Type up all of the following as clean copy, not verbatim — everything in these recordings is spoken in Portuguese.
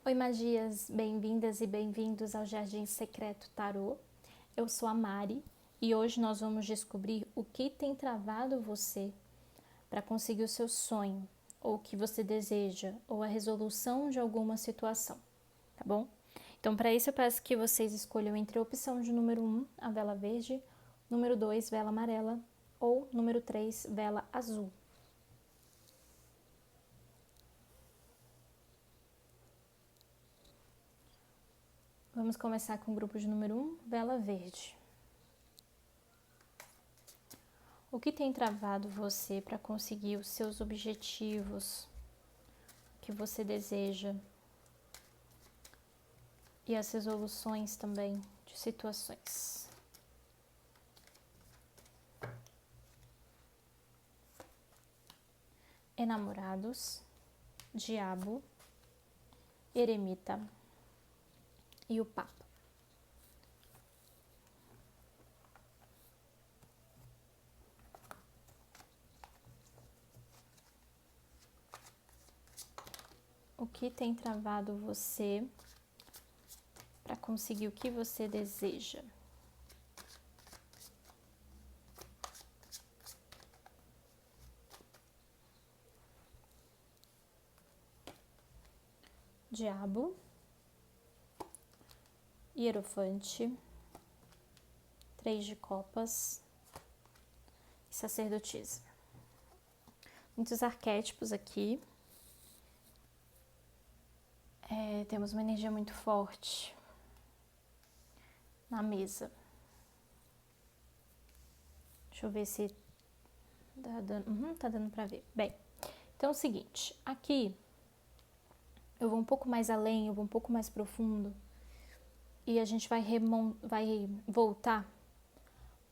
Oi, magias! Bem-vindas e bem-vindos ao Jardim Secreto Tarô. Eu sou a Mari e hoje nós vamos descobrir o que tem travado você para conseguir o seu sonho, ou o que você deseja, ou a resolução de alguma situação, tá bom? Então, para isso eu peço que vocês escolham entre a opção de número 1, a vela verde, número 2, vela amarela, ou número 3, vela azul. Vamos começar com o grupo de número 1, vela verde. O que tem travado você para conseguir os seus objetivos que você deseja e as resoluções também de situações? Enamorados, Diabo, Eremita e o Papa. O que tem travado você para conseguir o que você deseja? Diabo, Hierofante, 3 de copas e sacerdotisa. Muitos arquétipos aqui. Temos uma energia muito forte na Deixa eu ver se tá dando, tá dando pra ver. Bem, então é o seguinte, aqui eu vou um pouco mais além, eu vou um pouco mais profundo e a gente vai voltar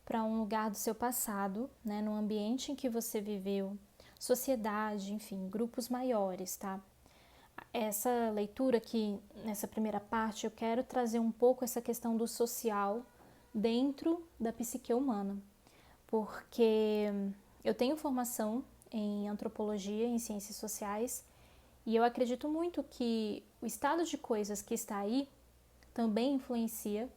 para um lugar do seu passado, né, no ambiente em que você viveu, sociedade, enfim, grupos maiores, tá? Essa leitura aqui, nessa primeira parte, eu quero trazer um pouco essa questão do social dentro da psique humana, porque eu tenho formação em antropologia, em ciências sociais, e eu acredito muito que o estado de coisas que está aí também influencia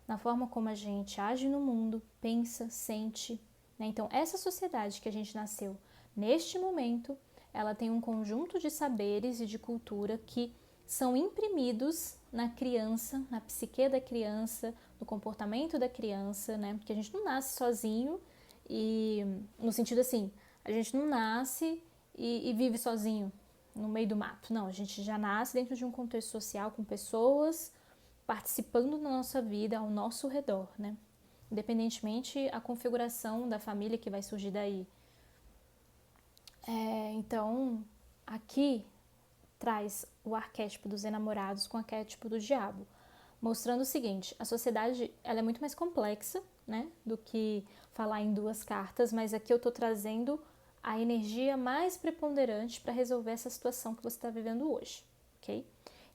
na forma como a gente age no mundo, pensa, sente, né? Então, essa sociedade que a gente nasceu neste momento, ela tem um conjunto de saberes e de cultura que são imprimidos na criança, na psique da criança, no comportamento da criança, né? Porque a gente não nasce sozinho e, no sentido assim, a gente não nasce e vive sozinho no meio do mato. Não, a gente já nasce dentro de um contexto social com pessoas participando da nossa vida ao nosso redor, né? Independentemente a configuração da família que vai surgir daí. Então, aqui traz o arquétipo dos enamorados com o arquétipo do diabo, mostrando o seguinte: a sociedade ela é muito mais complexa, né, do que falar em duas cartas, mas aqui eu estou trazendo a energia mais preponderante para resolver essa situação que você está vivendo hoje, ok?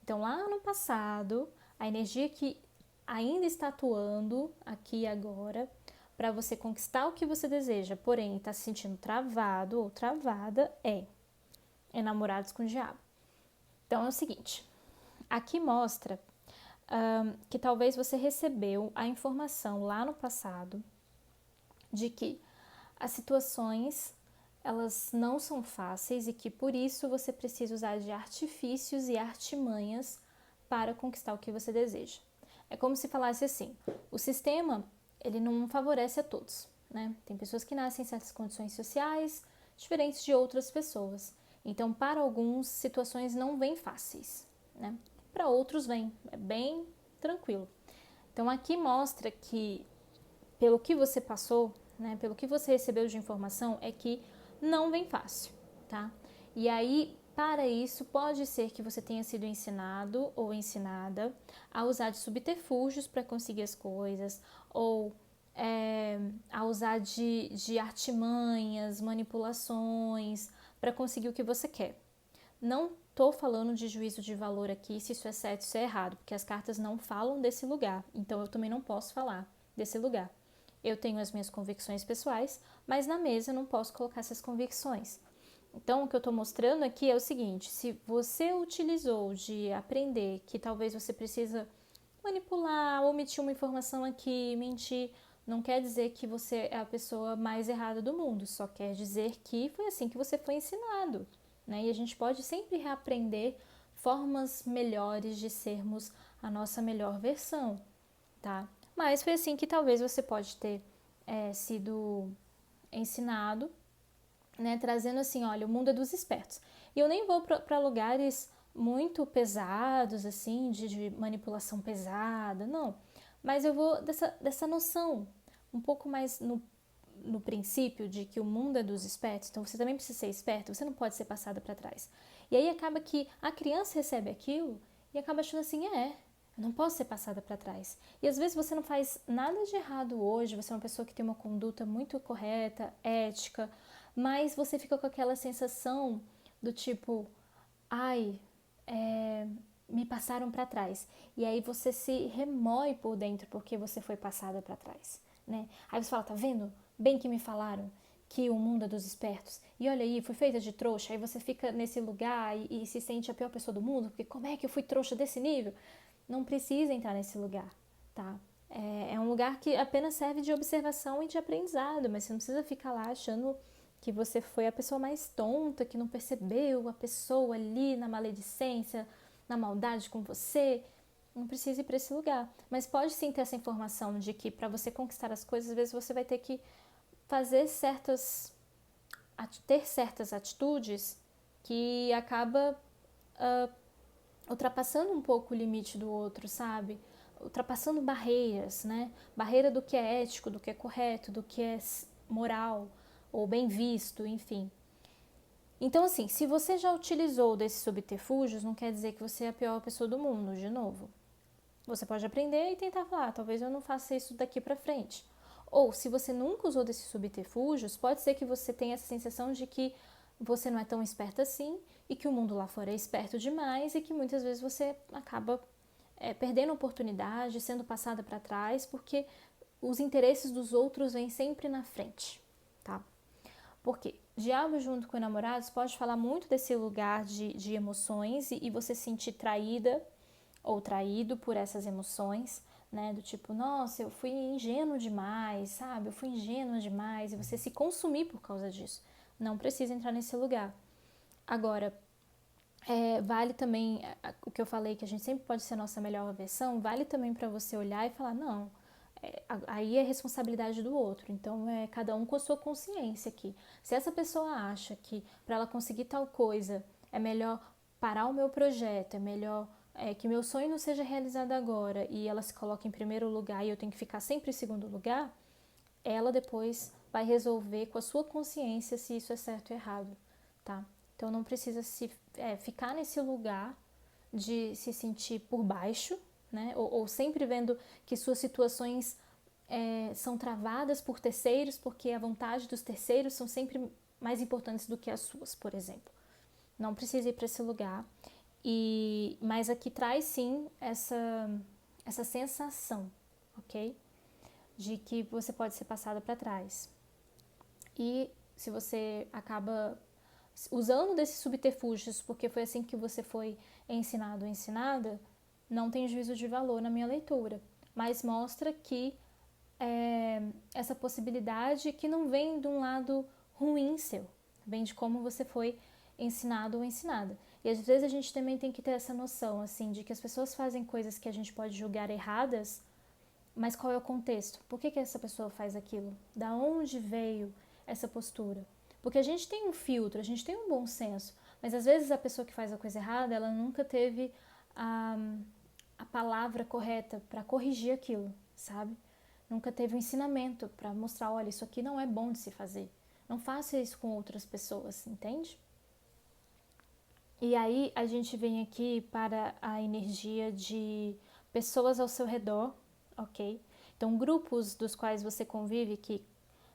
Então, lá no passado, a energia que ainda está atuando aqui e agora para você conquistar o que você deseja, porém está se sentindo travado ou travada, é enamorados com o diabo. Então é o seguinte, aqui mostra que talvez você recebeu a informação lá no passado de que as situações elas não são fáceis e que por isso você precisa usar de artifícios e artimanhas para conquistar o que você deseja. É como se falasse assim, o sistema ele não favorece a todos, né? Tem pessoas que nascem em certas condições sociais diferentes de outras pessoas. Então, para alguns, situações não vêm fáceis, né? Para outros vêm, é bem tranquilo. Então, aqui mostra que, pelo que você passou, né, pelo que você recebeu de informação, é que não vem fácil, tá? E aí, para isso, pode ser que você tenha sido ensinado ou ensinada a usar de subterfúgios para conseguir as coisas, ou a usar de artimanhas, manipulações para conseguir o que você quer. Não estou falando de juízo de valor aqui, se isso é certo, se é errado, porque as cartas não falam desse lugar, então eu também não posso falar desse lugar. Eu tenho as minhas convicções pessoais, mas na mesa eu não posso colocar essas convicções. Então, o que eu estou mostrando aqui é o seguinte: se você utilizou de aprender que talvez você precisa manipular, omitir uma informação aqui, mentir, não quer dizer que você é a pessoa mais errada do mundo, só quer dizer que foi assim que você foi ensinado, né? E a gente pode sempre reaprender formas melhores de sermos a nossa melhor versão, tá? Mas foi assim que talvez você pode ter sido ensinado, né, trazendo assim, olha, o mundo é dos espertos. E eu nem vou para lugares muito pesados, assim, de manipulação pesada, não. Mas eu vou dessa noção, um pouco mais no princípio de que o mundo é dos espertos, então você também precisa ser esperto, você não pode ser passada para trás. E aí acaba que a criança recebe aquilo e acaba achando assim, eu não posso ser passada para trás. E às vezes você não faz nada de errado hoje, você é uma pessoa que tem uma conduta muito correta, ética, mas você fica com aquela sensação do tipo, ai, me passaram para trás. E aí você se remói por dentro porque você foi passada para trás, né? Aí você fala, tá vendo? Bem que me falaram que o mundo é dos espertos. E olha aí, fui feita de trouxa. Aí você fica nesse lugar e se sente a pior pessoa do mundo, porque como é que eu fui trouxa desse nível? Não precisa entrar nesse lugar, tá? É um lugar que apenas serve de observação e de aprendizado, mas você não precisa ficar lá achando que você foi a pessoa mais tonta, que não percebeu a pessoa ali na maledicência, na maldade com você. Não precisa ir para esse lugar. Mas pode sim ter essa informação de que para você conquistar as coisas, às vezes você vai ter que ter certas atitudes que acaba ultrapassando um pouco o limite do outro, sabe? Ultrapassando barreiras, né? Barreira do que é ético, do que é correto, do que é moral ou bem visto, enfim. Então, assim, se você já utilizou desses subterfúgios, não quer dizer que você é a pior pessoa do mundo, de novo. Você pode aprender e tentar falar, talvez eu não faça isso daqui pra frente. Ou, se você nunca usou desses subterfúgios, pode ser que você tenha essa sensação de que você não é tão esperta assim e que o mundo lá fora é esperto demais e que muitas vezes você acaba perdendo oportunidade, sendo passada para trás, porque os interesses dos outros vêm sempre na frente, tá? Porque diabo junto com enamorados pode falar muito desse lugar de emoções e você se sentir traída ou traído por essas emoções, né? Do tipo, nossa, eu fui ingênuo demais, sabe? Eu fui ingênua demais e você se consumir por causa disso. Não precisa entrar nesse lugar. Agora, vale também o que eu falei, que a gente sempre pode ser a nossa melhor versão, vale também para você olhar e falar, não, aí é responsabilidade do outro, então é cada um com a sua consciência aqui. Se essa pessoa acha que para ela conseguir tal coisa é melhor parar o meu projeto, é melhor que meu sonho não seja realizado agora e ela se coloca em primeiro lugar e eu tenho que ficar sempre em segundo lugar, ela depois vai resolver com a sua consciência se isso é certo ou errado, tá? Então não precisa ficar nesse lugar de se sentir por baixo, né? Ou sempre vendo que suas situações são travadas por terceiros, porque a vontade dos terceiros são sempre mais importantes do que as suas, por exemplo. Não precisa ir para esse lugar. Mas aqui traz sim essa sensação, ok? De que você pode ser passada para trás. E se você acaba usando desses subterfúgios porque foi assim que você foi ensinado ou ensinada, não tem juízo de valor na minha leitura, mas mostra que essa possibilidade que não vem de um lado ruim seu, vem de como você foi ensinado ou ensinada. E às vezes a gente também tem que ter essa noção, assim, de que as pessoas fazem coisas que a gente pode julgar erradas, mas qual é o contexto? Por que essa pessoa faz aquilo? Da onde veio essa postura? Porque a gente tem um filtro, a gente tem um bom senso, mas às vezes a pessoa que faz a coisa errada, ela nunca teve a palavra correta para corrigir aquilo, sabe? Nunca teve um ensinamento para mostrar, olha, isso aqui não é bom de se fazer. Não faça isso com outras pessoas, entende? E aí a gente vem aqui para a energia de pessoas ao seu redor, ok? Então, grupos dos quais você convive, que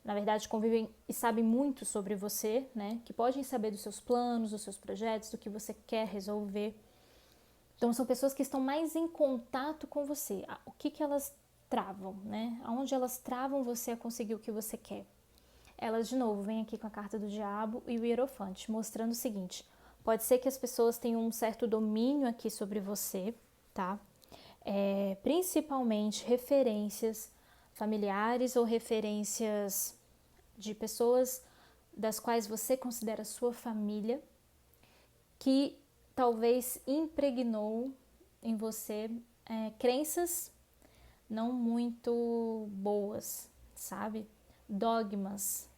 na verdade convivem e sabem muito sobre você, né? Que podem saber dos seus planos, dos seus projetos, do que você quer resolver. Então, são pessoas que estão mais em contato com você. O que elas travam, né? Aonde elas travam você a conseguir o que você quer. ela de novo vem aqui com a carta do diabo e o hierofante, mostrando o seguinte: pode ser que as pessoas tenham um certo domínio aqui sobre você, tá? Principalmente referências familiares ou referências de pessoas das quais você considera sua família, que talvez impregnou em você crenças não muito boas, sabe? Dogmas.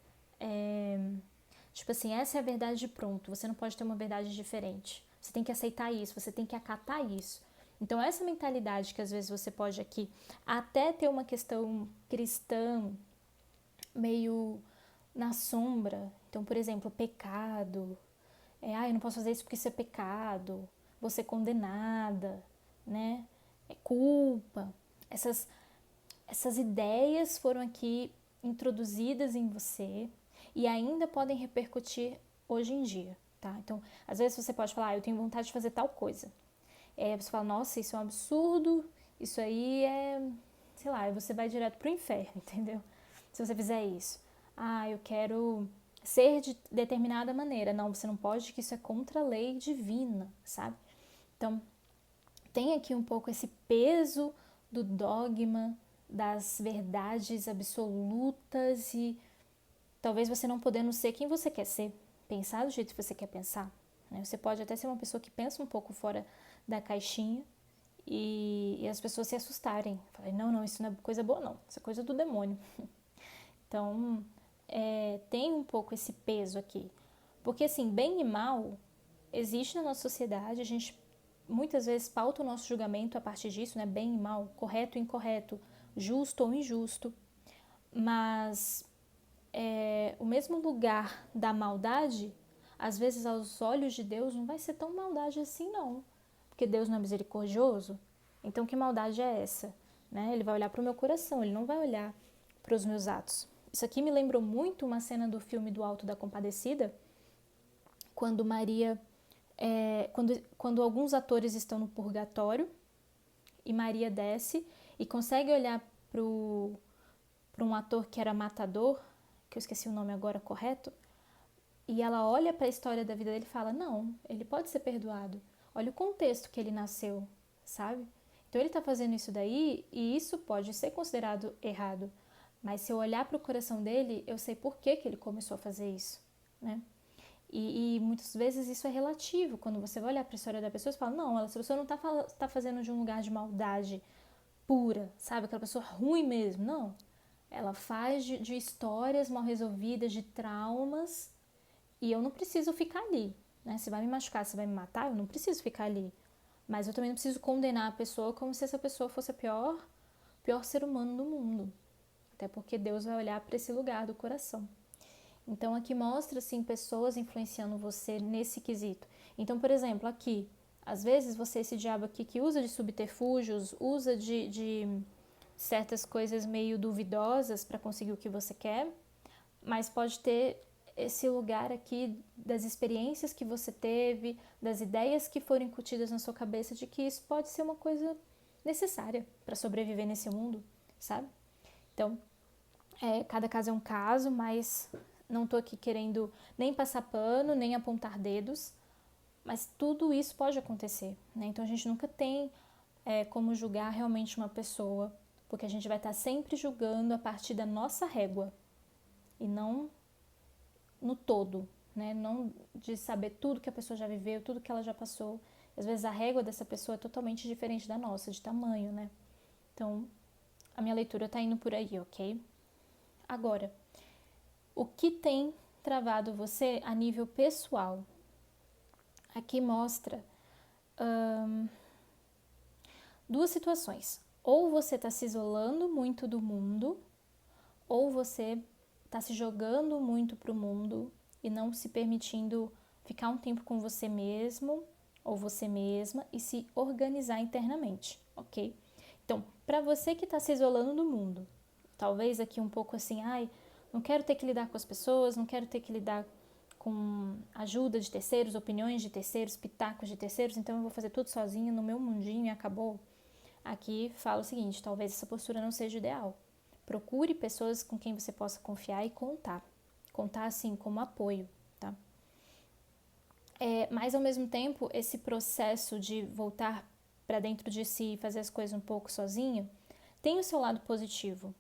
Tipo assim, essa é a verdade, pronto. Você não pode ter uma verdade diferente. Você tem que aceitar isso, você tem que acatar isso. Então, essa mentalidade que às vezes você pode aqui até ter uma questão cristã meio na sombra. Então, por exemplo, pecado. Eu não posso fazer isso porque isso é pecado. Vou ser condenada, né? É culpa. Essas ideias foram aqui introduzidas em você e ainda podem repercutir hoje em dia, tá? Então, às vezes você pode falar, eu tenho vontade de fazer tal coisa. Você fala, nossa, isso é um absurdo, isso aí sei lá, você vai direto pro inferno, entendeu? Se você fizer isso. Eu quero ser de determinada maneira. Não, você não pode, que isso é contra a lei divina, sabe? Então, tem aqui um pouco esse peso do dogma, das verdades absolutas e talvez você não podendo ser quem você quer ser, pensar do jeito que você quer pensar. Né? Você pode até ser uma pessoa que pensa um pouco fora da caixinha e as pessoas se assustarem. Falarem, não, isso não é coisa boa não, isso é coisa do demônio. Então, tem um pouco esse peso aqui. Porque assim, bem e mal existe na nossa sociedade, a gente muitas vezes pauta o nosso julgamento a partir disso, né? Bem e mal, correto e incorreto, justo ou injusto. Mas o mesmo lugar da maldade, às vezes aos olhos de Deus, não vai ser tão maldade assim não. Porque Deus não é misericordioso. Então que maldade é essa? Né? Ele vai olhar para o meu coração, ele não vai olhar para os meus atos. Isso aqui me lembrou muito uma cena do filme do Alto da Compadecida, quando Maria, quando alguns atores estão no purgatório e Maria desce e consegue olhar para um ator que era matador, que eu esqueci o nome agora correto, e ela olha para a história da vida dele e fala, não, ele pode ser perdoado. Olha o contexto que ele nasceu, sabe? Então ele está fazendo isso daí e isso pode ser considerado errado. Mas se eu olhar para o coração dele, eu sei por que ele começou a fazer isso, né? E muitas vezes isso é relativo. Quando você vai olhar para a história da pessoa, você fala, não, essa pessoa não tá fazendo de um lugar de maldade pura, sabe? Aquela pessoa ruim mesmo. Não. Ela faz de histórias mal resolvidas, de traumas, e eu não preciso ficar ali, né? Se vai me machucar, se vai me matar, eu não preciso ficar ali. Mas eu também não preciso condenar a pessoa como se essa pessoa fosse a pior ser humano do mundo. Até porque Deus vai olhar para esse lugar do coração. Então, aqui mostra, assim, pessoas influenciando você nesse quesito. Então, por exemplo, aqui, às vezes você, esse diabo aqui que usa de subterfúgios, usa de certas coisas meio duvidosas para conseguir o que você quer, mas pode ter esse lugar aqui das experiências que você teve, das ideias que foram incutidas na sua cabeça de que isso pode ser uma coisa necessária para sobreviver nesse mundo, sabe? Então, cada caso é um caso, mas não tô aqui querendo nem passar pano, nem apontar dedos, mas tudo isso pode acontecer, né? Então a gente nunca tem como julgar realmente uma pessoa, porque a gente vai estar sempre julgando a partir da nossa régua e não no todo, né? Não de saber tudo que a pessoa já viveu, tudo que ela já passou. Às vezes a régua dessa pessoa é totalmente diferente da nossa, de tamanho, né? Então, a minha leitura tá indo por aí, ok? Agora, o que tem travado você a nível pessoal? Aqui mostra duas situações. Ou você está se isolando muito do mundo, ou você está se jogando muito para o mundo e não se permitindo ficar um tempo com você mesmo ou você mesma e se organizar internamente, ok? Então, para você que está se isolando do mundo, talvez aqui um pouco assim, não quero ter que lidar com as pessoas, não quero ter que lidar com ajuda de terceiros, opiniões de terceiros, pitacos de terceiros, então eu vou fazer tudo sozinha no meu mundinho e acabou. Aqui fala o seguinte, talvez essa postura não seja ideal. Procure pessoas com quem você possa confiar e contar, contar assim como apoio, tá? Mas ao mesmo tempo, esse processo de voltar para dentro de si e fazer as coisas um pouco sozinho, tem o seu lado positivo,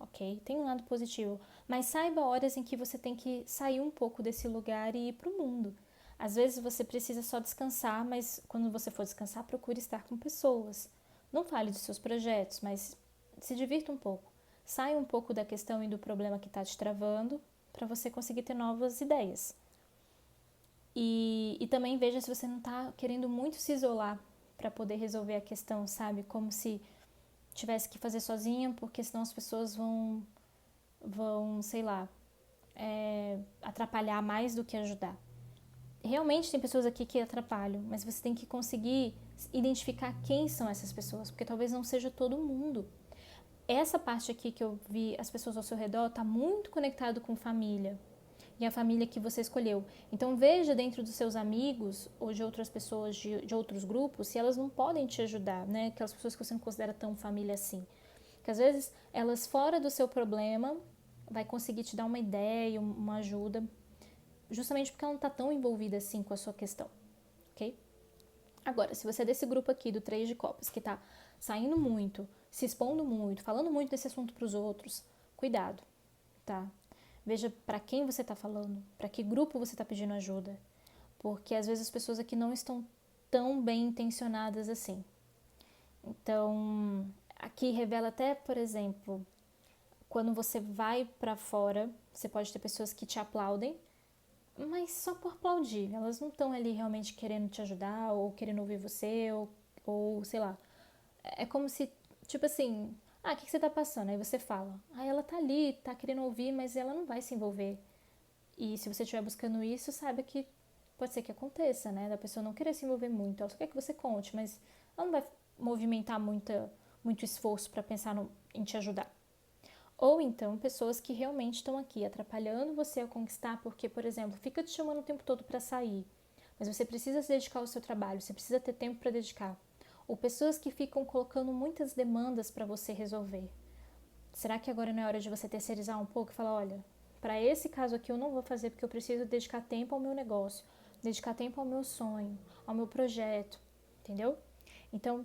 ok? Tem um lado positivo, mas saiba horas em que você tem que sair um pouco desse lugar e ir para o mundo. Às vezes você precisa só descansar, mas quando você for descansar, procure estar com pessoas. Não fale dos seus projetos, mas se divirta um pouco. Saia um pouco da questão e do problema que está te travando para você conseguir ter novas ideias. E também veja se você não está querendo muito se isolar para poder resolver a questão, sabe? Como se tivesse que fazer sozinha, porque senão as pessoas vão sei lá, atrapalhar mais do que ajudar. Realmente tem pessoas aqui que atrapalham, mas você tem que conseguir identificar quem são essas pessoas, porque talvez não seja todo mundo. Essa parte aqui que eu vi, as pessoas ao seu redor, está muito conectado com família. E a família que você escolheu. Então veja dentro dos seus amigos ou de outras pessoas de outros grupos se elas não podem te ajudar, né? Aquelas pessoas que você não considera tão família assim. Que às vezes elas fora do seu problema vai conseguir te dar uma ideia, uma ajuda, justamente porque ela não está tão envolvida assim com a sua questão, ok? Agora, se você é desse grupo aqui do 3 de copas, que está saindo muito, se expondo muito, falando muito desse assunto para os outros, cuidado, tá? Veja para quem você está falando, para que grupo você está pedindo ajuda, porque às vezes as pessoas aqui não estão tão bem intencionadas assim. Então, aqui revela até, por exemplo, quando você vai para fora, você pode ter pessoas que te aplaudem, mas só por aplaudir. Elas não estão ali realmente querendo te ajudar ou querendo ouvir você ou sei lá. É como se, tipo assim, o que você tá passando? Aí você fala, ela tá ali, tá querendo ouvir, mas ela não vai se envolver. E se você estiver buscando isso, saiba que pode ser que aconteça, né? Da pessoa não querer se envolver muito. Ela só quer que você conte, mas ela não vai movimentar muito esforço para pensar em te ajudar. Ou então, pessoas que realmente estão aqui atrapalhando você a conquistar, porque, por exemplo, fica te chamando o tempo todo para sair, mas você precisa se dedicar ao seu trabalho, você precisa ter tempo para dedicar. Ou pessoas que ficam colocando muitas demandas para você resolver. Será que agora não é hora de você terceirizar um pouco e falar, olha, para esse caso aqui eu não vou fazer porque eu preciso dedicar tempo ao meu negócio, dedicar tempo ao meu sonho, ao meu projeto, entendeu? Então,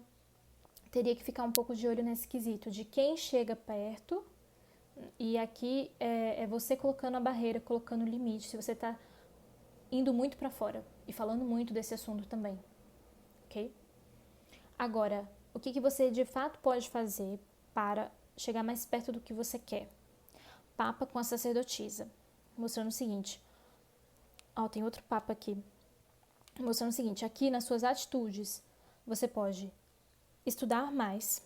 teria que ficar um pouco de olho nesse quesito de quem chega perto. E aqui é você colocando a barreira, colocando o limite, se você está indo muito para fora e falando muito desse assunto também, ok? Agora, o que você de fato pode fazer para chegar mais perto do que você quer? Papa com a sacerdotisa, mostrando o seguinte, tem outro papa aqui, mostrando o seguinte, aqui nas suas atitudes, você pode estudar mais,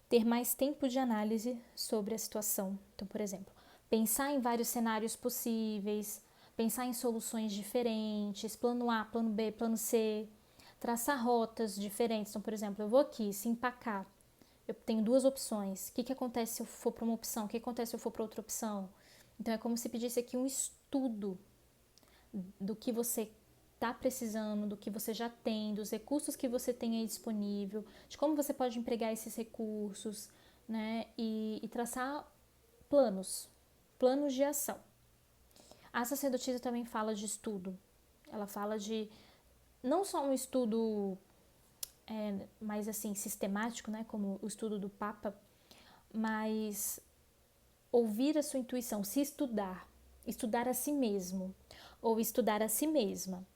ter mais tempo de análise sobre a situação. Então, por exemplo, pensar em vários cenários possíveis, pensar em soluções diferentes, plano A, plano B, plano C, traçar rotas diferentes. Então, por exemplo, eu vou aqui, se empacar, eu tenho duas opções. O que acontece se eu for para uma opção? O que acontece se eu for para outra opção? Então, é como se pedisse aqui um estudo do que você está precisando, do que você já tem, dos recursos que você tem aí disponível, de como você pode empregar esses recursos, né? E traçar planos de ação. A sacerdotisa também fala de estudo. Ela fala de não só um estudo mais assim sistemático, né, como o estudo do Papa, mas ouvir a sua intuição, se estudar a si mesmo ou estudar a si mesma,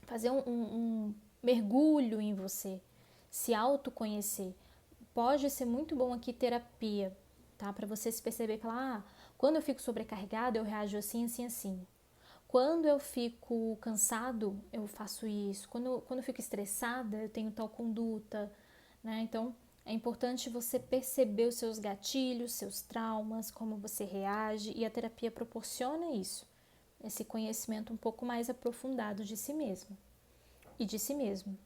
fazer um mergulho em você, se autoconhecer. Pode ser muito bom aqui terapia, tá? Para você se perceber e falar, quando eu fico sobrecarregada, eu reajo assim, assim, assim. Quando eu fico cansado, eu faço isso. Quando eu fico estressada, eu tenho tal conduta, né? Então, é importante você perceber os seus gatilhos, seus traumas, como você reage, e a terapia proporciona isso, esse conhecimento um pouco mais aprofundado de si mesmo e de si mesmo,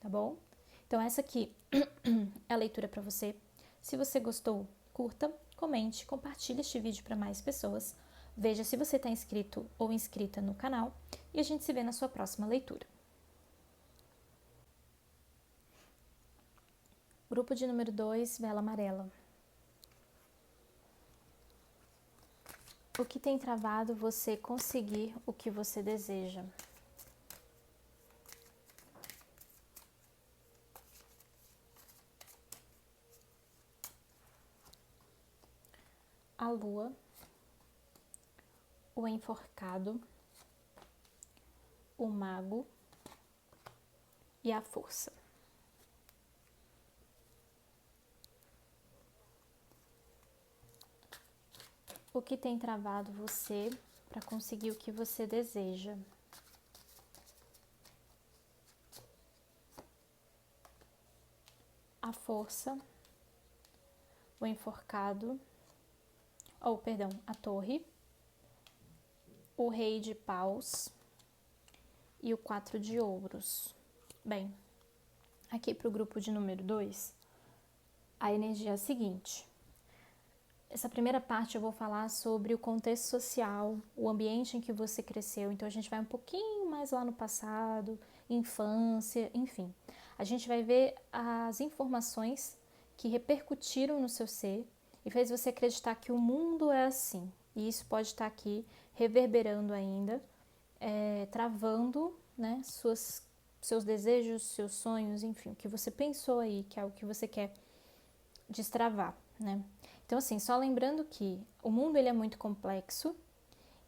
tá bom? Então essa aqui é a leitura para você. Se você gostou, curta, comente, compartilhe este vídeo para mais pessoas. Veja se você está inscrito ou inscrita no canal e a gente se vê na sua próxima leitura. Grupo de número 2, vela amarela. O que tem travado você conseguir o que você deseja? A lua, o enforcado, o mago e a força. O que tem travado você para conseguir o que você deseja? A força, o enforcado, a torre, o rei de paus e o 4 de ouros. Bem, aqui para o grupo de número 2, a energia é a seguinte. Essa primeira parte eu vou falar sobre o contexto social, o ambiente em que você cresceu. Então a gente vai um pouquinho mais lá no passado, infância, enfim. A gente vai ver as informações que repercutiram no seu ser e fez você acreditar que o mundo é assim. E isso pode estar aqui reverberando ainda, travando, né, seus desejos, seus sonhos, enfim, o que você pensou aí, que é o que você quer destravar, né? Então, assim, só lembrando que o mundo ele é muito complexo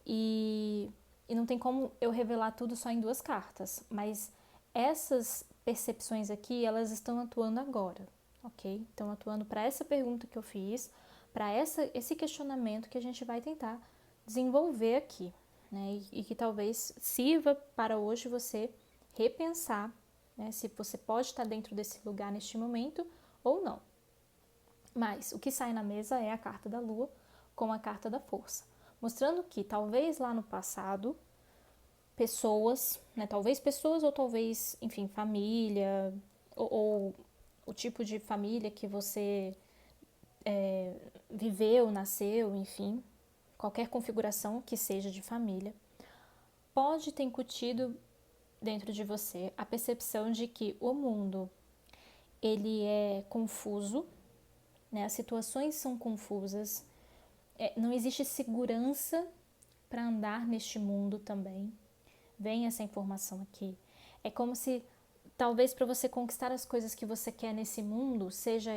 e não tem como eu revelar tudo só em 2 cartas, mas essas percepções aqui, elas estão atuando agora, ok? Estão atuando para essa pergunta que eu fiz, para esse questionamento que a gente vai tentar desenvolver aqui, né? E que talvez sirva para hoje você repensar, né, se você pode estar dentro desse lugar neste momento ou não. Mas o que sai na mesa é a carta da lua com a carta da força, mostrando que talvez lá no passado, pessoas, né, talvez pessoas ou talvez, enfim, família, ou o tipo de família que você viveu, nasceu, enfim, qualquer configuração que seja de família, pode ter incutido dentro de você a percepção de que o mundo ele é confuso, né? As situações são confusas, não existe segurança para andar neste mundo também. Vem essa informação aqui. É como se, talvez para você conquistar as coisas que você quer nesse mundo, sejam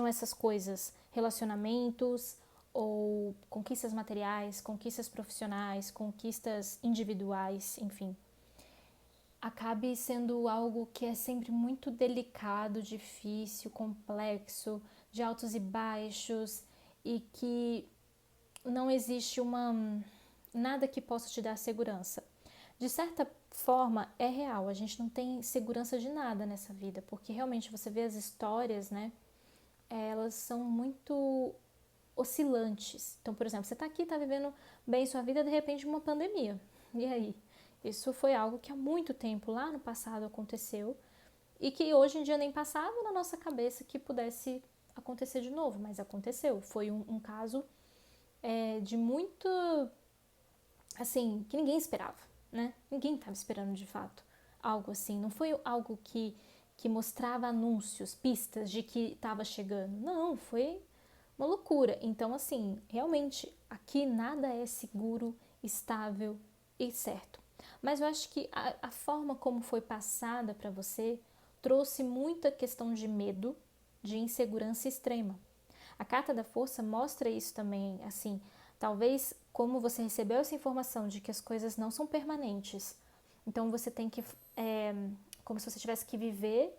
essas coisas, relacionamentos ou conquistas materiais, conquistas profissionais, conquistas individuais, enfim, acabe sendo algo que é sempre muito delicado, difícil, complexo, de altos e baixos, e que não existe nada que possa te dar segurança. De certa forma, é real, a gente não tem segurança de nada nessa vida, porque realmente você vê as histórias, né? Elas são muito oscilantes. Então, por exemplo, você está aqui, está vivendo bem sua vida, de repente uma pandemia. E aí? Isso foi algo que há muito tempo, lá no passado, aconteceu e que hoje em dia nem passava na nossa cabeça que pudesse acontecer de novo, mas aconteceu. Foi um caso de muito, assim, que ninguém esperava, né? Ninguém estava esperando de fato algo assim. Não foi algo que mostrava anúncios, pistas de que estava chegando. Não, foi uma loucura. Então, assim, realmente aqui nada é seguro, estável e certo. Mas eu acho que a forma como foi passada para você trouxe muita questão de medo, de insegurança extrema. A carta da força mostra isso também, assim, talvez como você recebeu essa informação de que as coisas não são permanentes, então você tem que, como se você tivesse que viver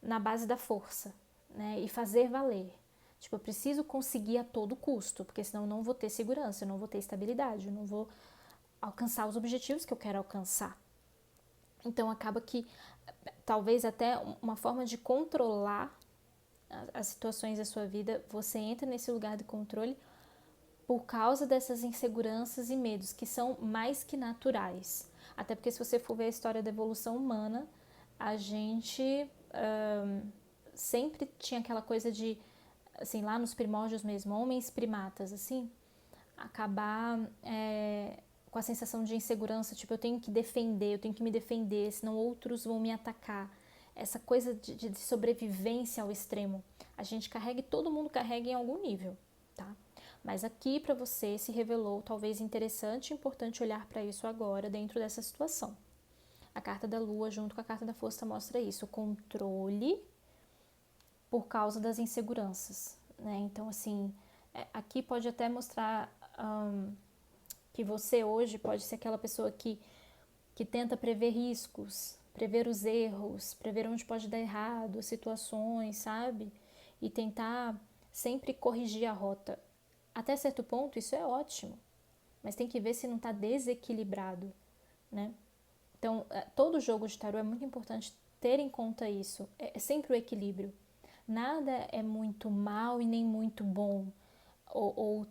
na base da força, né, e fazer valer. Tipo, eu preciso conseguir a todo custo, porque senão eu não vou ter segurança, eu não vou ter estabilidade, eu não vou alcançar os objetivos que eu quero alcançar. Então acaba que talvez até uma forma de controlar as situações da sua vida, você entra nesse lugar de controle por causa dessas inseguranças e medos que são mais que naturais. Até porque se você for ver a história da evolução humana, a gente sempre tinha aquela coisa de, assim, lá nos primórdios mesmo, homens primatas, assim, acabar com a sensação de insegurança, tipo, eu tenho que me defender, senão outros vão me atacar. Essa coisa de sobrevivência ao extremo, a gente carrega e todo mundo carrega em algum nível, tá? Mas aqui para você se revelou talvez interessante e importante olhar para isso agora dentro dessa situação. A carta da Lua junto com a carta da Força mostra isso, o controle por causa das inseguranças, né? Então, assim, aqui pode até mostrar que você hoje pode ser aquela pessoa que tenta prever riscos, prever os erros, prever onde pode dar errado, situações, sabe? E tentar sempre corrigir a rota. Até certo ponto, isso é ótimo, mas tem que ver se não está desequilibrado, né? Então, todo jogo de tarô é muito importante ter em conta isso. É sempre o equilíbrio. Nada é muito mal e nem muito bom. Ou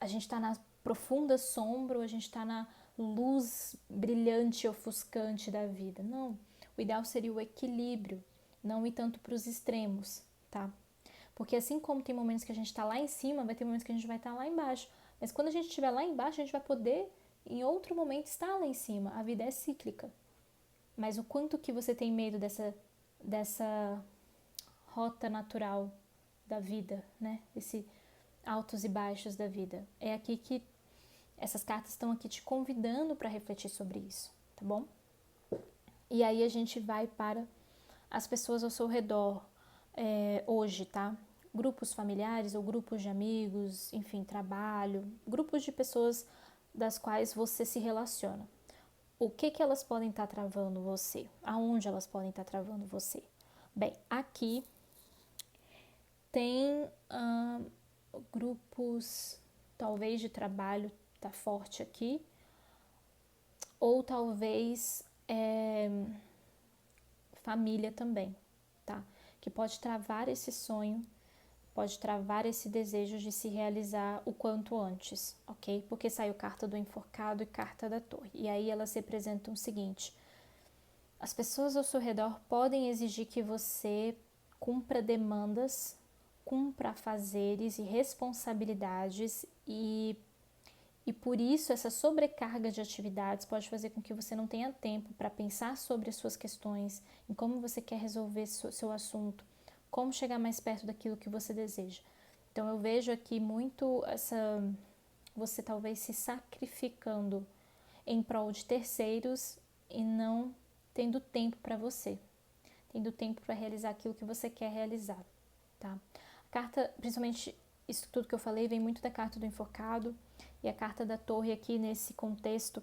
a gente está na profunda sombra ou a gente está na luz brilhante e ofuscante da vida. Não. O ideal seria o equilíbrio, não ir tanto para os extremos, tá? Porque assim como tem momentos que a gente está lá em cima, vai ter momentos que a gente vai estar lá embaixo. Mas quando a gente estiver lá embaixo, a gente vai poder, em outro momento, estar lá em cima. A vida é cíclica. Mas o quanto que você tem medo dessa rota natural da vida, né? Esse altos e baixos da vida. É aqui que essas cartas estão aqui te convidando para refletir sobre isso, tá bom? E aí a gente vai para as pessoas ao seu redor hoje, tá? Grupos familiares ou grupos de amigos, enfim, trabalho, grupos de pessoas das quais você se relaciona. O que elas podem estar travando você? Aonde elas podem estar travando você? Bem, aqui tem grupos, talvez de trabalho, tá forte aqui, ou talvez família também, tá? Que pode travar esse sonho, pode travar esse desejo de se realizar o quanto antes, ok? Porque saiu carta do enforcado e carta da torre. E aí elas representam o seguinte: as pessoas ao seu redor podem exigir que você cumpra demandas, cumpra afazeres e responsabilidades e por isso essa sobrecarga de atividades pode fazer com que você não tenha tempo para pensar sobre as suas questões, em como você quer resolver seu assunto, como chegar mais perto daquilo que você deseja. Então eu vejo aqui muito você talvez se sacrificando em prol de terceiros e não tendo tempo para você, tendo tempo para realizar aquilo que você quer realizar, tá? A carta, principalmente isso tudo que eu falei, vem muito da carta do enforcado e a carta da torre aqui nesse contexto,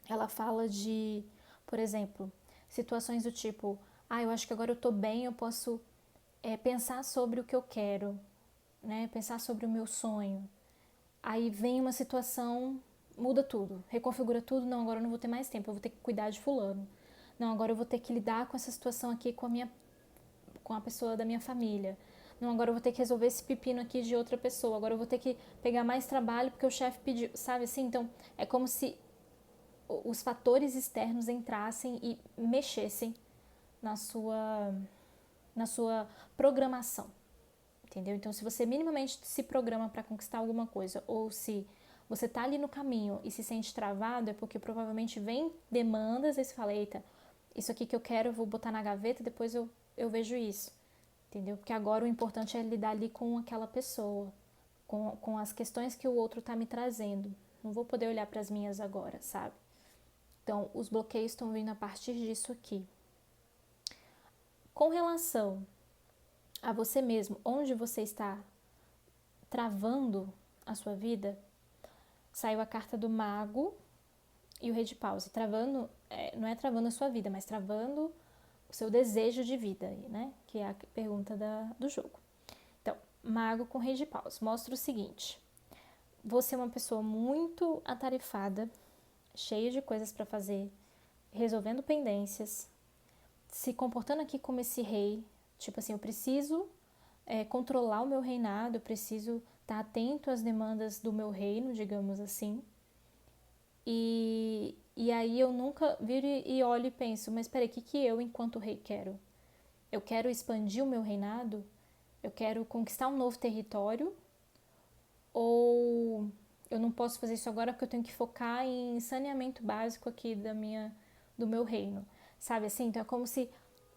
ela fala de, por exemplo, situações do tipo, eu acho que agora eu tô bem, eu posso pensar sobre o que eu quero, né? Pensar sobre o meu sonho. Aí vem uma situação, muda tudo, reconfigura tudo, não, agora eu não vou ter mais tempo, eu vou ter que cuidar de fulano. Não, agora eu vou ter que lidar com essa situação aqui com a pessoa da minha família. Não, agora eu vou ter que resolver esse pepino aqui de outra pessoa. Agora eu vou ter que pegar mais trabalho porque o chefe pediu, sabe assim? Então, é como se os fatores externos entrassem e mexessem na sua programação, entendeu? Então, se você minimamente se programa para conquistar alguma coisa ou se você tá ali no caminho e se sente travado, é porque provavelmente vem demandas e você fala, eita, isso aqui que eu quero eu vou botar na gaveta, depois eu vejo isso, entendeu? Porque agora o importante é lidar ali com aquela pessoa, com as questões que o outro tá me trazendo. Não vou poder olhar para as minhas agora, sabe? Então, os bloqueios estão vindo a partir disso aqui. Com relação a você mesmo, onde você está travando a sua vida, saiu a carta do mago e o rei de paus. Travando, não é travando a sua vida, mas travando o seu desejo de vida, né? Que é a pergunta do jogo. Então, mago com rei de paus. Mostra o seguinte: você é uma pessoa muito atarefada, cheia de coisas para fazer, resolvendo pendências, se comportando aqui como esse rei, tipo assim, eu preciso controlar o meu reinado, eu preciso estar atento às demandas do meu reino, digamos assim. E aí eu nunca viro e olho e penso, mas peraí, o que eu, enquanto rei, quero? Eu quero expandir o meu reinado? Eu quero conquistar um novo território? Ou eu não posso fazer isso agora porque eu tenho que focar em saneamento básico aqui do meu reino? Sabe assim? Então é como se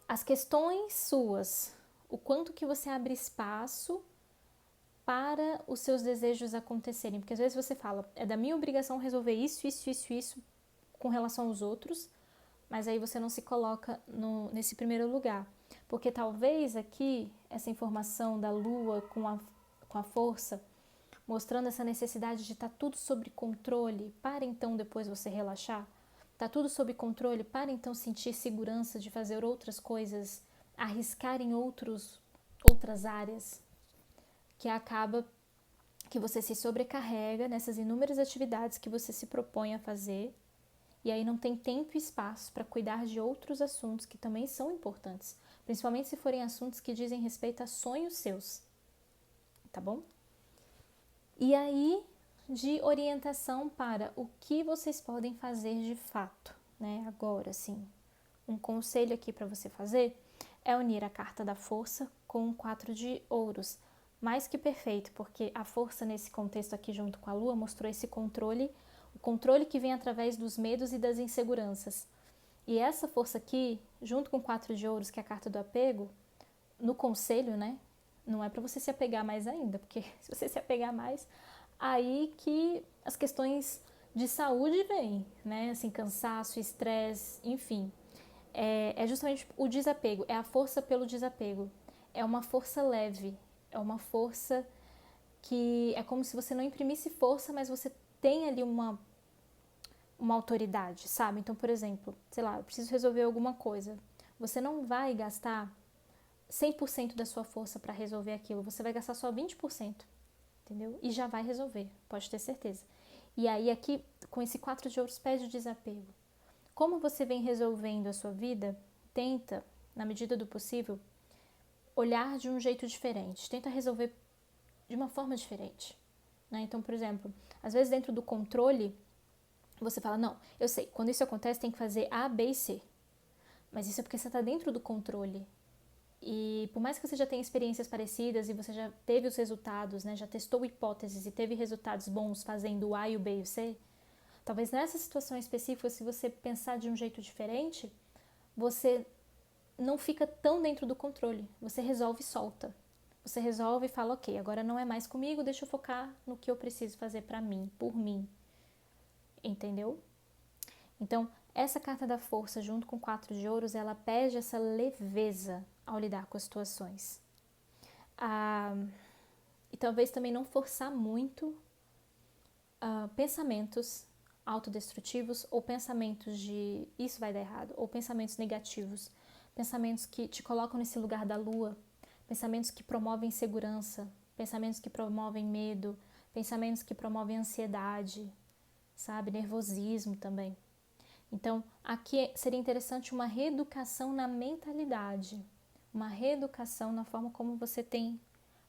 as questões suas, o quanto que você abre espaço para os seus desejos acontecerem. Porque às vezes você fala, é da minha obrigação resolver isso com relação aos outros, mas aí você não se coloca nesse primeiro lugar. Porque talvez aqui, essa informação da Lua com a força, mostrando essa necessidade de estar tudo sob controle, para então depois você relaxar. Tá tudo sob controle, para então sentir segurança de fazer outras coisas, arriscar em outras áreas, que acaba que você se sobrecarrega nessas inúmeras atividades que você se propõe a fazer, e aí não tem tempo e espaço para cuidar de outros assuntos que também são importantes, principalmente se forem assuntos que dizem respeito a sonhos seus, tá bom? E aí, de orientação para o que vocês podem fazer de fato, né? Agora, sim, um conselho aqui para você fazer é unir a carta da força com o 4 de ouros. Mais que perfeito, porque a força nesse contexto aqui junto com a lua mostrou esse controle, o controle que vem através dos medos e das inseguranças. E essa força aqui, junto com o 4 de ouros, que é a carta do apego, no conselho, né? Não é para você se apegar mais ainda, porque se você se apegar mais, aí que as questões de saúde vêm, né? Assim, cansaço, estresse, enfim. É justamente o desapego, é a força pelo desapego. É uma força leve, é uma força que é como se você não imprimisse força, mas você tem ali uma autoridade, sabe? Então, por exemplo, sei lá, eu preciso resolver alguma coisa. Você não vai gastar 100% da sua força para resolver aquilo, você vai gastar só 20%, entendeu? E já vai resolver, pode ter certeza. E aí aqui, com esse 4 de ouros, pede o desapego. Como você vem resolvendo a sua vida, tenta, na medida do possível, olhar de um jeito diferente. Tenta resolver de uma forma diferente, né? Então, por exemplo, às vezes dentro do controle, você fala, não, eu sei, quando isso acontece tem que fazer A, B e C. Mas isso é porque você está dentro do controle. E por mais que você já tenha experiências parecidas e você já teve os resultados, né, já testou hipóteses e teve resultados bons fazendo o A e o B e o C, talvez nessa situação específica, se você pensar de um jeito diferente, você não fica tão dentro do controle. Você resolve e solta. Você resolve e fala, ok, agora não é mais comigo, deixa eu focar no que eu preciso fazer para mim, por mim. Entendeu? Então, essa carta da força, junto com o 4 de ouros, ela pede essa leveza ao lidar com as situações. E talvez também não forçar muito pensamentos autodestrutivos ou pensamentos de isso vai dar errado, ou pensamentos negativos, pensamentos que te colocam nesse lugar da lua, pensamentos que promovem insegurança, pensamentos que promovem medo, pensamentos que promovem ansiedade, sabe, nervosismo também. Então, aqui seria interessante uma reeducação na mentalidade, uma reeducação na forma como você tem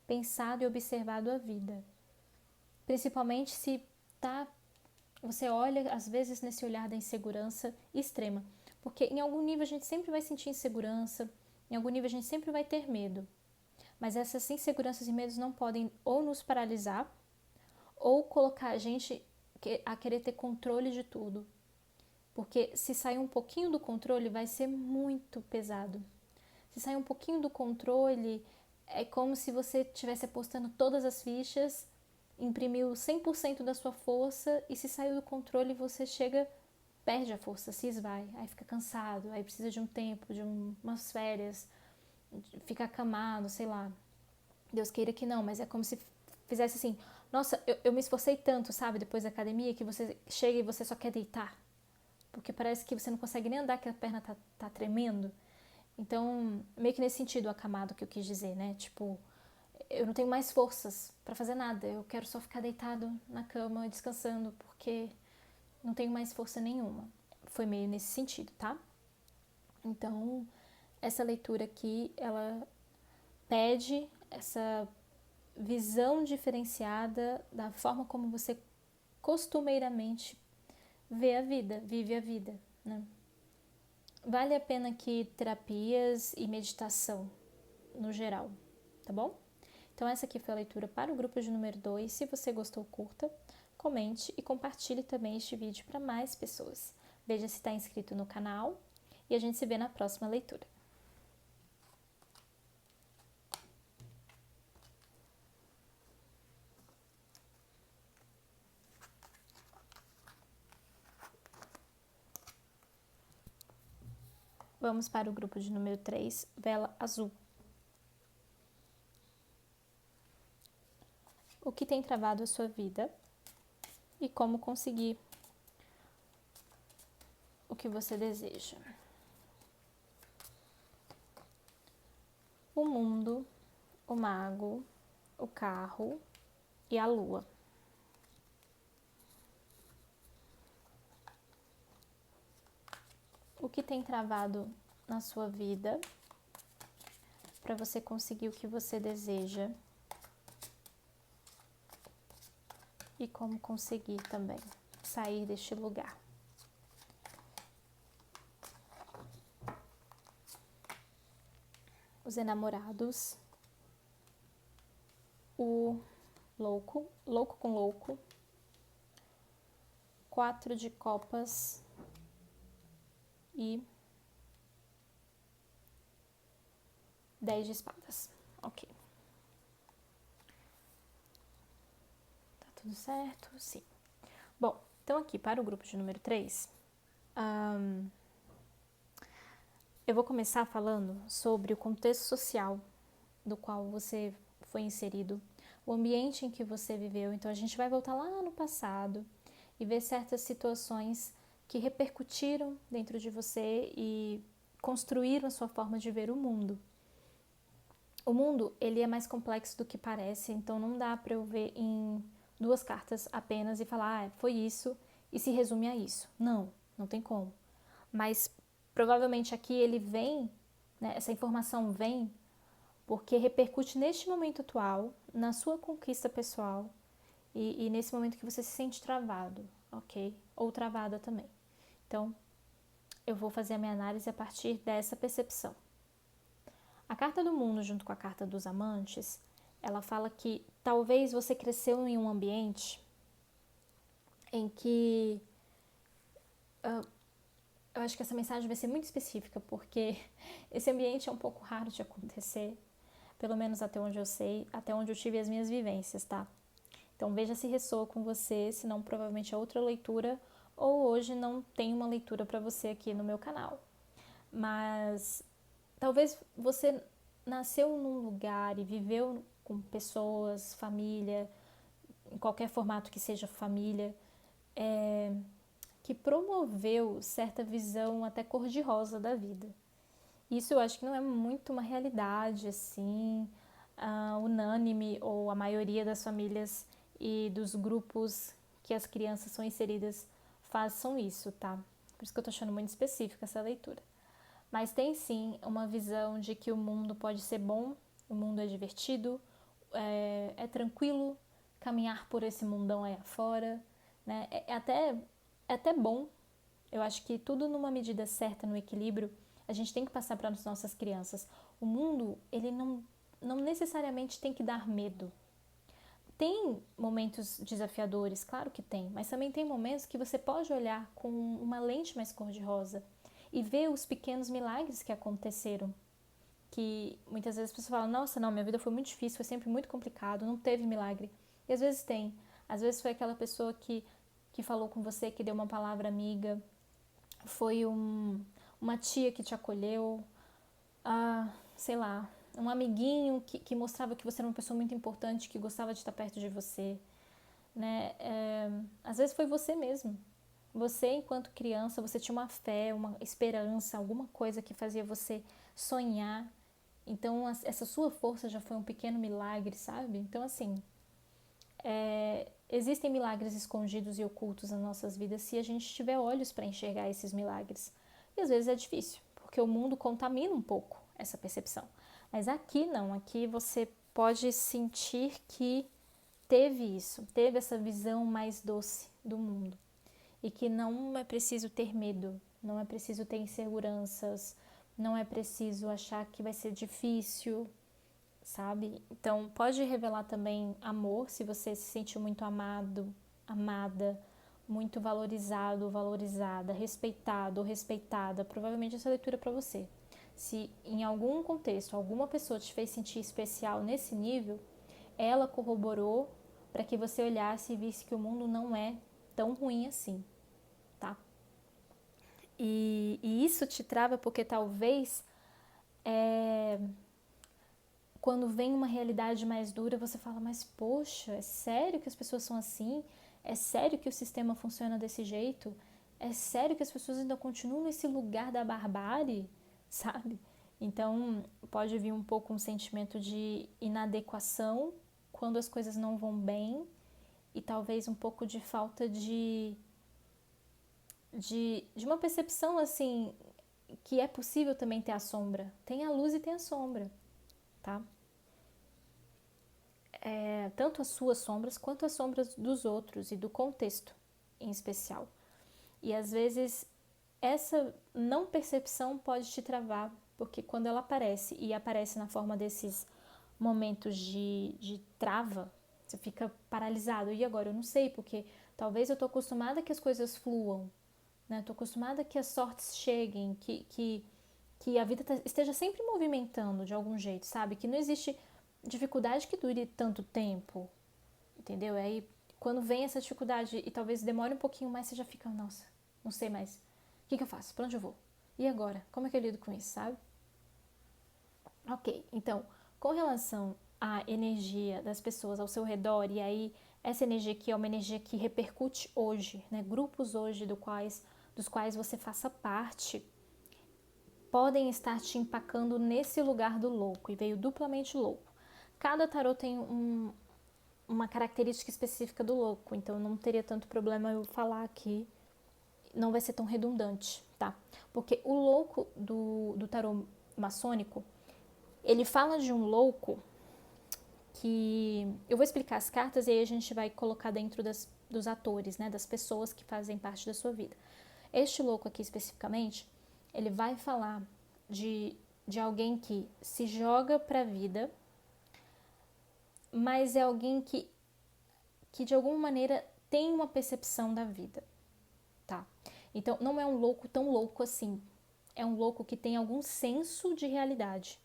pensado e observado a vida. Principalmente se você olha, às vezes, nesse olhar da insegurança extrema. Porque em algum nível a gente sempre vai sentir insegurança, em algum nível a gente sempre vai ter medo. Mas essas inseguranças e medos não podem ou nos paralisar, ou colocar a gente a querer ter controle de tudo. Porque se sair um pouquinho do controle, vai ser muito pesado. Se sair um pouquinho do controle, é como se você estivesse apostando todas as fichas, imprimiu 100% da sua força, e se saiu do controle, você perde a força, se esvai, aí fica cansado, aí precisa de um tempo, de umas férias, fica acamado, sei lá. Deus queira que não, mas é como se fizesse assim, nossa, eu me esforcei tanto, sabe, depois da academia, que você chega e você só quer deitar. Porque parece que você não consegue nem andar, que a perna tá tremendo. Então, meio que nesse sentido acamado que eu quis dizer, né? Tipo, eu não tenho mais forças para fazer nada. Eu quero só ficar deitado na cama, descansando, porque não tenho mais força nenhuma. Foi meio nesse sentido, tá? Então, essa leitura aqui, ela pede essa visão diferenciada da forma como você costumeiramente vê a vida, vive a vida, né? Vale a pena aqui terapias e meditação, no geral, tá bom? Então essa aqui foi a leitura para o grupo de número 2. Se você gostou, curta, comente e compartilhe também este vídeo para mais pessoas. Veja se está inscrito no canal e a gente se vê na próxima leitura. Vamos para o grupo de número 3, vela azul. O que tem travado a sua vida e como conseguir o que você deseja. O mundo, o mago, o carro e a lua. O que tem travado na sua vida para você conseguir o que você deseja e como conseguir também sair deste lugar. Os enamorados, o louco, louco com louco, 4 de copas e 10 de espadas. Ok. Tá tudo certo? Sim. Bom, então aqui para o grupo de número 3, eu vou começar falando sobre o contexto social do qual você foi inserido, o ambiente em que você viveu. Então a gente vai voltar lá no passado e ver certas situações que repercutiram dentro de você e construíram a sua forma de ver o mundo. O mundo, ele é mais complexo do que parece, então não dá para eu ver em 2 cartas apenas e falar, foi isso e se resume a isso. Não, não tem como. Mas provavelmente aqui ele vem, né, essa informação vem porque repercute neste momento atual, na sua conquista pessoal e nesse momento que você se sente travado, ok? Ou travada também. Então, eu vou fazer a minha análise a partir dessa percepção. A carta do mundo junto com a carta dos amantes, ela fala que talvez você cresceu em um ambiente em que eu acho que essa mensagem vai ser muito específica, porque esse ambiente é um pouco raro de acontecer, pelo menos até onde eu sei, até onde eu tive as minhas vivências, tá? Então veja se ressoa com você, senão provavelmente é outra leitura, ou hoje não tem uma leitura para você aqui no meu canal. Mas talvez você nasceu num lugar e viveu com pessoas, família, em qualquer formato que seja família, que promoveu certa visão até cor-de-rosa da vida. Isso eu acho que não é muito uma realidade, assim, unânime, ou a maioria das famílias e dos grupos que as crianças são inseridas façam isso, tá? Por isso que eu tô achando muito específica essa leitura. Mas tem sim uma visão de que o mundo pode ser bom, o mundo é divertido, é tranquilo caminhar por esse mundão aí afora, né? É até bom. Eu acho que tudo numa medida certa, no equilíbrio, a gente tem que passar para as nossas crianças. O mundo, ele não necessariamente tem que dar medo. Tem momentos desafiadores, claro que tem, mas também tem momentos que você pode olhar com uma lente mais cor-de-rosa e ver os pequenos milagres que aconteceram. Que muitas vezes as pessoas falam, nossa, não, minha vida foi muito difícil, foi sempre muito complicado, não teve milagre. E às vezes tem. Às vezes foi aquela pessoa que falou com você, que deu uma palavra amiga, foi uma tia que te acolheu, sei lá, um amiguinho que mostrava que você era uma pessoa muito importante, que gostava de estar perto de você, né? Às vezes foi você mesmo. Você, enquanto criança, você tinha uma fé, uma esperança, alguma coisa que fazia você sonhar. Então, essa sua força já foi um pequeno milagre, sabe? Então, assim, existem milagres escondidos e ocultos nas nossas vidas se a gente tiver olhos para enxergar esses milagres. E às vezes é difícil, porque o mundo contamina um pouco essa percepção. Mas aqui não, aqui você pode sentir que teve isso, teve essa visão mais doce do mundo. E que não é preciso ter medo, não é preciso ter inseguranças, não é preciso achar que vai ser difícil, sabe? Então, pode revelar também amor, se você se sentiu muito amado, amada, muito valorizado, valorizada, respeitado ou respeitada. Provavelmente essa leitura é para você. Se em algum contexto, alguma pessoa te fez sentir especial nesse nível, ela corroborou para que você olhasse e visse que o mundo não é tão ruim assim, tá? E isso te trava porque talvez quando vem uma realidade mais dura, você fala, mas poxa, é sério que as pessoas são assim? É sério que o sistema funciona desse jeito? É sério que as pessoas ainda continuam nesse lugar da barbárie? Sabe? Então, pode vir um pouco um sentimento de inadequação quando as coisas não vão bem e talvez um pouco de falta de uma percepção, assim, que é possível também ter a sombra. Tem a luz e tem a sombra, tá? Tanto as suas sombras quanto as sombras dos outros e do contexto em especial. E às vezes essa não percepção pode te travar, porque quando ela aparece e aparece na forma desses momentos de trava, você fica paralisado. E agora? Eu não sei, porque talvez eu estou acostumada que as coisas fluam, né? Estou acostumada que as sortes cheguem, que a vida esteja sempre movimentando de algum jeito, sabe? Que não existe dificuldade que dure tanto tempo, entendeu? E aí, quando vem essa dificuldade e talvez demore um pouquinho mais, você já fica, nossa, não sei mais. O que eu faço? Pra onde eu vou? E agora? Como é que eu lido com isso, sabe? Ok, então, com relação à energia das pessoas ao seu redor, e aí essa energia aqui é uma energia que repercute hoje, né? Grupos hoje dos quais você faça parte, podem estar te empacando nesse lugar do louco, e veio duplamente louco. Cada tarô tem uma característica específica do louco, então não teria tanto problema eu falar aqui, não vai ser tão redundante, tá? Porque o louco do tarô maçônico, ele fala de um louco que... Eu vou explicar as cartas e aí a gente vai colocar dentro dos atores, né? Das pessoas que fazem parte da sua vida. Este louco aqui especificamente, ele vai falar de alguém que se joga pra vida, mas é alguém que de alguma maneira tem uma percepção da vida, tá? Então, não é um louco tão louco assim. É um louco que tem algum senso de realidade.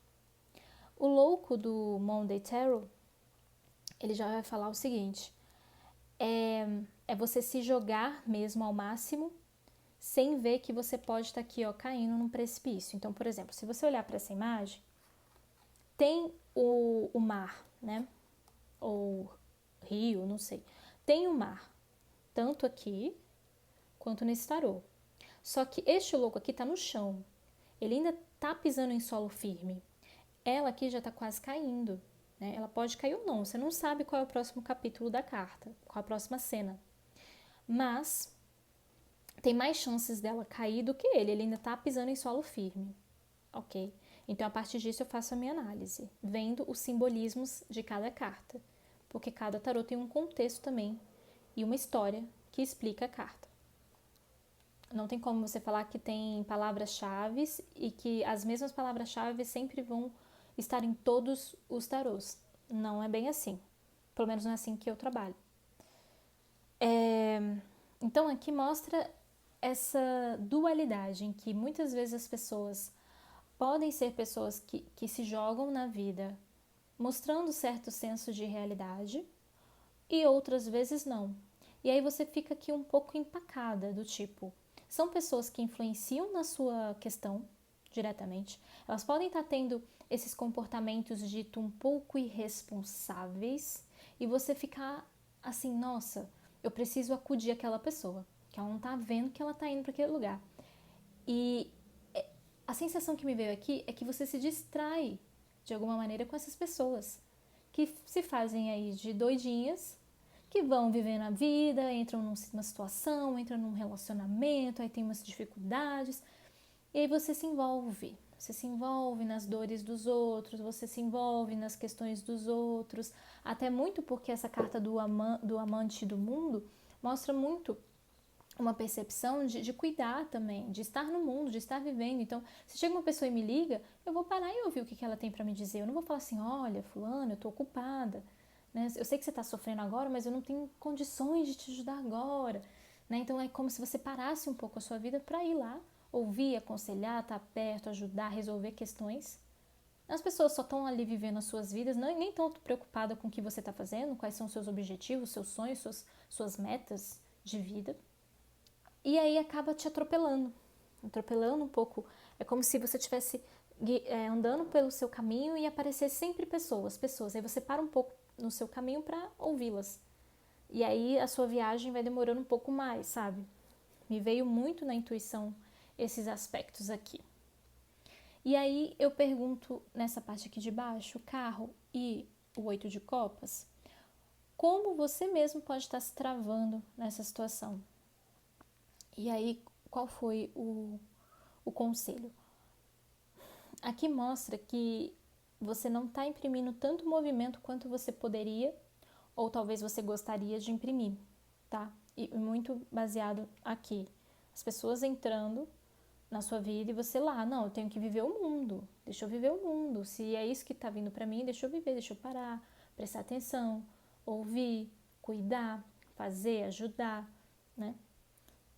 O louco do Monday Tarot, ele já vai falar o seguinte, é você se jogar mesmo ao máximo, sem ver que você pode estar aqui, ó, caindo num precipício. Então, por exemplo, se você olhar para essa imagem, tem o mar, né? Ou rio, não sei. Tem o mar, tanto aqui quanto nesse tarô. Só que este louco aqui tá no chão. Ele ainda tá pisando em solo firme. Ela aqui já tá quase caindo, né? Ela pode cair ou não. Você não sabe qual é o próximo capítulo da carta, qual a próxima cena. Mas tem mais chances dela cair do que ele. Ele ainda tá pisando em solo firme, ok? Então, a partir disso, eu faço a minha análise, vendo os simbolismos de cada carta. Porque cada tarô tem um contexto também e uma história que explica a carta. Não tem como você falar que tem palavras-chave e que as mesmas palavras-chave sempre vão estar em todos os tarôs. Não é bem assim. Pelo menos não é assim que eu trabalho. Então aqui mostra essa dualidade em que muitas vezes as pessoas podem ser pessoas que se jogam na vida mostrando certo senso de realidade e outras vezes não. E aí você fica aqui um pouco empacada, do tipo, são pessoas que influenciam na sua questão diretamente, elas podem estar tendo esses comportamentos dito um pouco irresponsáveis e você ficar assim, nossa, eu preciso acudir aquela pessoa, que ela não tá vendo que ela tá indo para aquele lugar. E a sensação que me veio aqui é que você se distrai de alguma maneira com essas pessoas que se fazem aí de doidinhas, que vão vivendo a vida, entram numa situação, entram num relacionamento, aí tem umas dificuldades, e aí você se envolve. Você se envolve nas dores dos outros, você se envolve nas questões dos outros, até muito porque essa carta do amante do mundo mostra muito uma percepção de cuidar também, de estar no mundo, de estar vivendo. Então, se chega uma pessoa e me liga, eu vou parar e ouvir o que ela tem para me dizer. Eu não vou falar assim, olha, fulano, eu tô ocupada, né? Eu sei que você tá sofrendo agora, mas eu não tenho condições de te ajudar agora, né? Então, é como se você parasse um pouco a sua vida para ir lá, ouvir, aconselhar, estar perto, ajudar, resolver questões. As pessoas só estão ali vivendo as suas vidas, nem tão preocupada com o que você está fazendo, quais são os seus objetivos, seus sonhos, suas metas de vida. E aí acaba te atropelando, atropelando um pouco. É como se você estivesse andando pelo seu caminho e aparecer sempre pessoas. Aí você para um pouco no seu caminho para ouvi-las. E aí a sua viagem vai demorando um pouco mais, sabe? Me veio muito na intuição esses aspectos aqui. E aí eu pergunto nessa parte aqui de baixo, o carro e o 8 de copas, como você mesmo pode estar se travando nessa situação? E aí, qual foi o conselho? Aqui mostra que você não está imprimindo tanto movimento quanto você poderia ou talvez você gostaria de imprimir, tá? E muito baseado aqui. As pessoas entrando na sua vida e você lá, não, eu tenho que viver o mundo, deixa eu viver o mundo. Se é isso que tá vindo pra mim, deixa eu viver, deixa eu parar, prestar atenção, ouvir, cuidar, fazer, ajudar, né?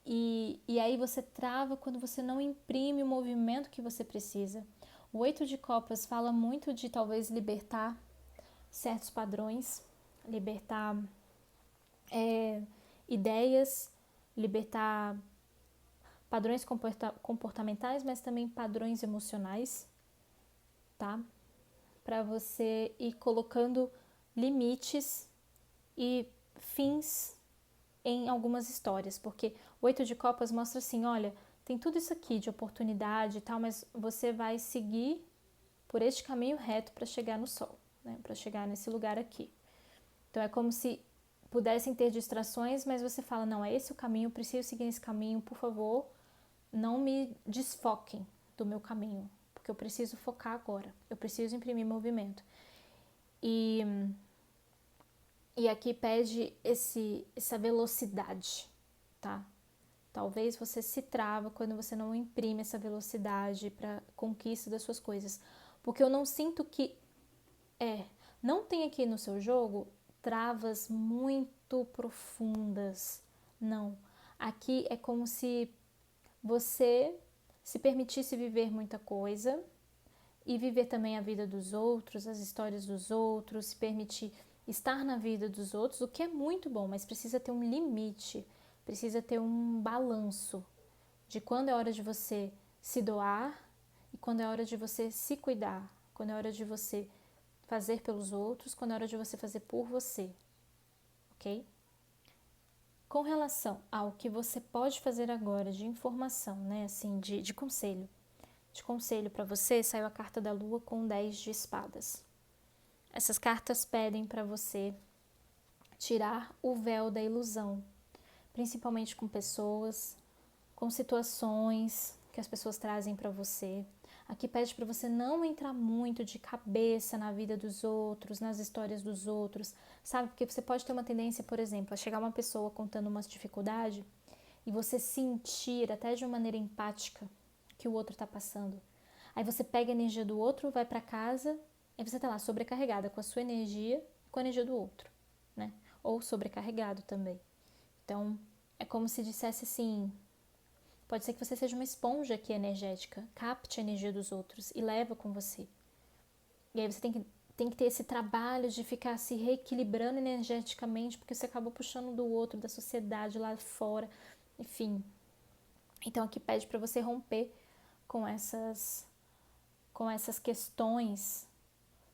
E aí você trava quando você não imprime o movimento que você precisa. O 8 de copas fala muito de talvez libertar certos padrões, libertar ideias, libertar padrões comportamentais, mas também padrões emocionais, tá? Para você ir colocando limites e fins em algumas histórias, porque o 8 de copas mostra assim, olha, tem tudo isso aqui de oportunidade e tal, mas você vai seguir por este caminho reto para chegar no sol, né? Para chegar nesse lugar aqui. Então é como se pudessem ter distrações, mas você fala, não, é esse o caminho, eu preciso seguir esse caminho, por favor, não me desfoquem do meu caminho, porque eu preciso focar agora, eu preciso imprimir movimento. E aqui pede essa velocidade, tá? Talvez você se trava quando você não imprime essa velocidade para conquista das suas coisas. Porque eu não sinto que não tem aqui no seu jogo travas muito profundas. Não. Aqui é como se você se permitisse viver muita coisa e viver também a vida dos outros, as histórias dos outros, se permitir estar na vida dos outros, o que é muito bom, mas precisa ter um limite, precisa ter um balanço de quando é hora de você se doar e quando é hora de você se cuidar, quando é hora de você fazer pelos outros, quando é hora de você fazer por você, ok? Com relação ao que você pode fazer agora de informação, né, assim, de conselho. De conselho para você, saiu a carta da lua com 10 de espadas. Essas cartas pedem para você tirar o véu da ilusão, principalmente com pessoas, com situações que as pessoas trazem para você. Aqui pede para você não entrar muito de cabeça na vida dos outros, nas histórias dos outros, sabe? Porque você pode ter uma tendência, por exemplo, a chegar uma pessoa contando uma dificuldade e você sentir até de uma maneira empática que o outro está passando. Aí você pega a energia do outro, vai para casa, e você tá lá sobrecarregada com a sua energia e com a energia do outro, né? Ou sobrecarregado também. Então, é como se dissesse assim, pode ser que você seja uma esponja aqui energética, capte a energia dos outros e leva com você. E aí você tem que ter esse trabalho de ficar se reequilibrando energeticamente, porque você acabou puxando do outro, da sociedade lá fora, enfim. Então aqui pede para você romper com essas questões,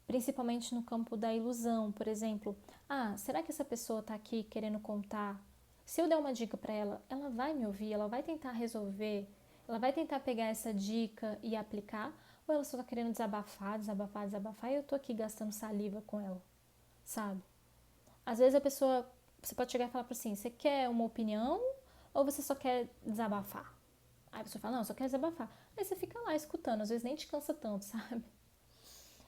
principalmente no campo da ilusão, por exemplo. Ah, será que essa pessoa está aqui querendo contar? Se eu der uma dica para ela, ela vai me ouvir, ela vai tentar resolver, ela vai tentar pegar essa dica e aplicar, ou ela só está querendo desabafar, e eu tô aqui gastando saliva com ela, sabe? Às vezes a pessoa, você pode chegar e falar assim, você quer uma opinião ou você só quer desabafar? Aí a pessoa fala, não, eu só quero desabafar. Aí você fica lá escutando, às vezes nem te cansa tanto, sabe?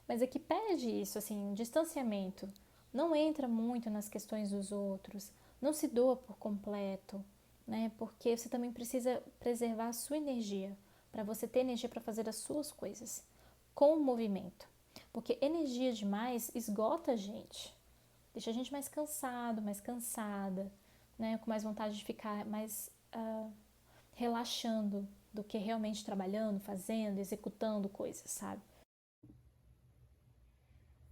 Mas é que pede isso, assim, um distanciamento. Não entra muito nas questões dos outros, não se doa por completo, né? Porque você também precisa preservar a sua energia, para você ter energia para fazer as suas coisas, com o movimento. Porque energia demais esgota a gente, deixa a gente mais cansado, mais cansada, né? Com mais vontade de ficar mais relaxando do que realmente trabalhando, fazendo, executando coisas, sabe?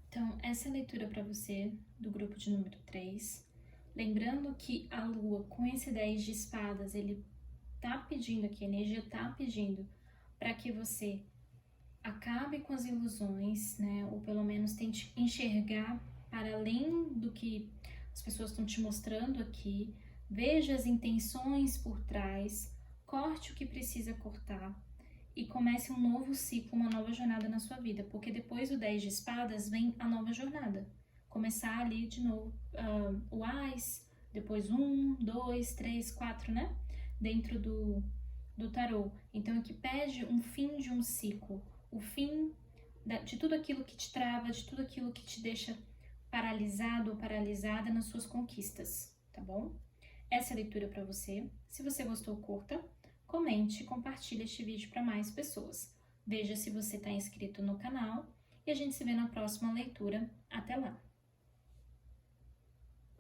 Então, essa é a leitura para você do grupo de número 3. Lembrando que a lua, com esse 10 de espadas, ele tá pedindo aqui, a energia tá pedindo para que você acabe com as ilusões, né? Ou pelo menos tente enxergar para além do que as pessoas estão te mostrando aqui. Veja as intenções por trás, corte o que precisa cortar e comece um novo ciclo, uma nova jornada na sua vida, porque depois do 10 de espadas vem a nova jornada. Começar ali de novo o Ás, depois 1, 2, 3, 4, né? Dentro do tarô. Então aqui pede um fim de um ciclo, o fim de tudo aquilo que te trava, de tudo aquilo que te deixa paralisado ou paralisada nas suas conquistas, tá bom? Essa é a leitura para você. Se você gostou, curta, comente e compartilhe este vídeo para mais pessoas. Veja se você está inscrito no canal e a gente se vê na próxima leitura. Até lá!